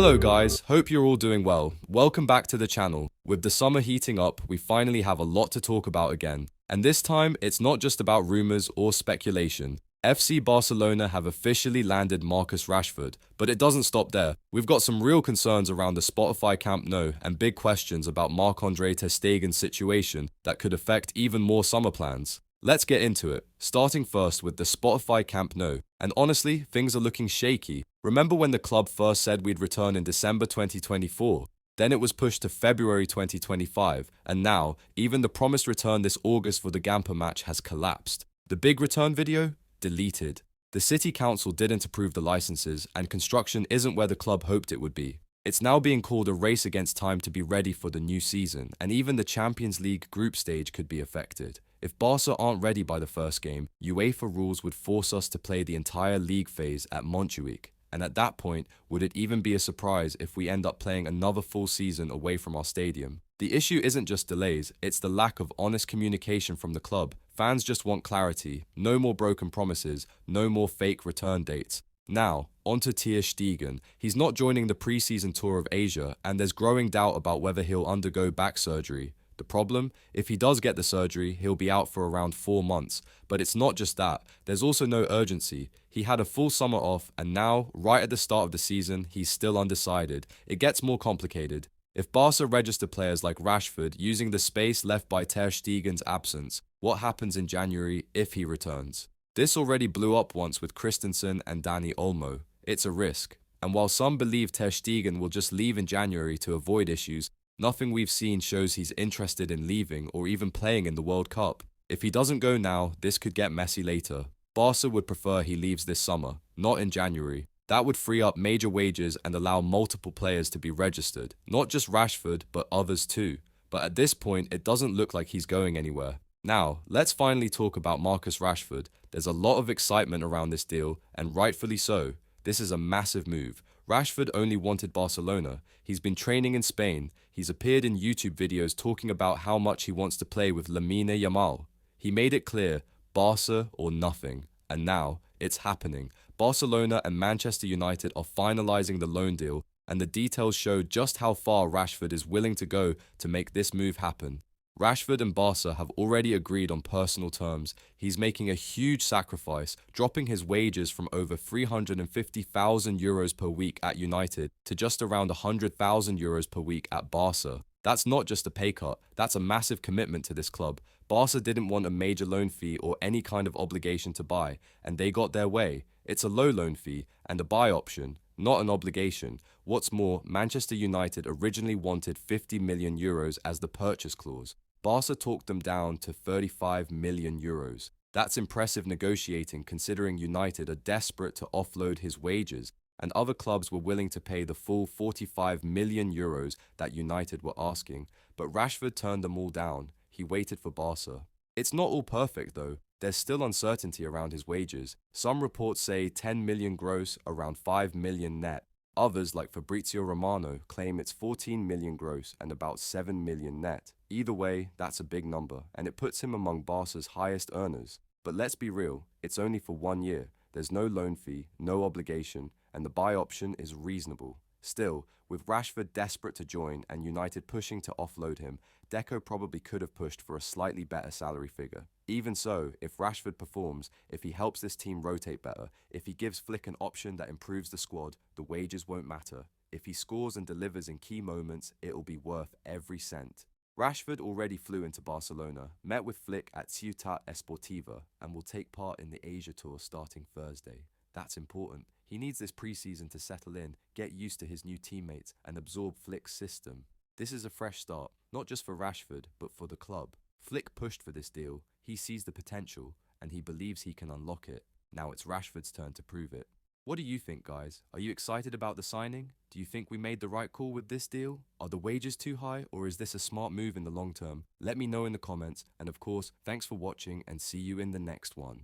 Hello guys, hope you're all doing well. Welcome back to the channel. With the summer heating up, we finally have a lot to talk about again. And this time, it's not just about rumors or speculation. FC Barcelona have officially landed Marcus Rashford, but it doesn't stop there. We've got some real concerns around the Spotify Camp Nou and big questions about Marc-Andre Ter Stegen's situation that could affect even more summer plans. Let's get into it, starting first with the Spotify Camp Nou. And honestly, things are looking shaky. Remember when the club first said we'd return in December 2024? Then it was pushed to February 2025, and now, even the promised return this August for the Gamper match has collapsed. The big return video? Deleted. The city council didn't approve the licenses, and construction isn't where the club hoped it would be. It's now being called a race against time to be ready for the new season, and even the Champions League group stage could be affected. If Barca aren't ready by the first game, UEFA rules would force us to play the entire league phase at Montjuic. And at that point, would it even be a surprise if we end up playing another full season away from our stadium? The issue isn't just delays, it's the lack of honest communication from the club. Fans just want clarity, no more broken promises, no more fake return dates. Now, on to Ter Stegen. He's not joining the pre-season tour of Asia, and there's growing doubt about whether he'll undergo back surgery. The problem? If he does get the surgery, he'll be out for around 4 months. But it's not just that, there's also no urgency. He had a full summer off, and now, right at the start of the season, he's still undecided. It gets more complicated. If Barca register players like Rashford using the space left by Ter Stegen's absence, what happens in January if he returns? This already blew up once with Christensen and Dani Olmo. It's a risk. And while some believe Ter Stegen will just leave in January to avoid issues, nothing we've seen shows he's interested in leaving or even playing in the World Cup. If he doesn't go now, this could get messy later. Barca would prefer he leaves this summer, not in January. That would free up major wages and allow multiple players to be registered. Not just Rashford, but others too. But at this point, it doesn't look like he's going anywhere. Now, let's finally talk about Marcus Rashford. There's a lot of excitement around this deal, and rightfully so. This is a massive move. Rashford only wanted Barcelona. He's been training in Spain. He's appeared in YouTube videos talking about how much he wants to play with Lamine Yamal. He made it clear, Barca or nothing. And now, it's happening. Barcelona and Manchester United are finalizing the loan deal, and the details show just how far Rashford is willing to go to make this move happen. Rashford and Barca have already agreed on personal terms. He's making a huge sacrifice, dropping his wages from over €350,000 per week at United to just around €100,000 per week at Barca. That's not just a pay cut, that's a massive commitment to this club. Barca didn't want a major loan fee or any kind of obligation to buy, and they got their way. It's a low loan fee and a buy option, not an obligation. What's more, Manchester United originally wanted €50 million as the purchase clause. Barca talked them down to €35 million. That's impressive negotiating considering United are desperate to offload his wages, and other clubs were willing to pay the full €45 million that United were asking. But Rashford turned them all down. He waited for Barca. It's not all perfect though. There's still uncertainty around his wages. Some reports say 10 million gross, around 5 million net. Others, like Fabrizio Romano, claim it's 14 million gross and about 7 million net. Either way, that's a big number, and it puts him among Barca's highest earners. But let's be real, it's only for 1 year. There's no loan fee, no obligation, and the buy option is reasonable. Still, with Rashford desperate to join and United pushing to offload him, Deco probably could have pushed for a slightly better salary figure. Even so, if Rashford performs, if he helps this team rotate better, if he gives Flick an option that improves the squad, the wages won't matter. If he scores and delivers in key moments, it'll be worth every cent. Rashford already flew into Barcelona, met with Flick at Ciutat Esportiva, and will take part in the Asia Tour starting Thursday. That's important. He needs this preseason to settle in, get used to his new teammates, and absorb Flick's system. This is a fresh start, not just for Rashford, but for the club. Flick pushed for this deal, he sees the potential, and he believes he can unlock it. Now it's Rashford's turn to prove it. What do you think, guys? Are you excited about the signing? Do you think we made the right call with this deal? Are the wages too high, or is this a smart move in the long term? Let me know in the comments, and of course, thanks for watching and see you in the next one.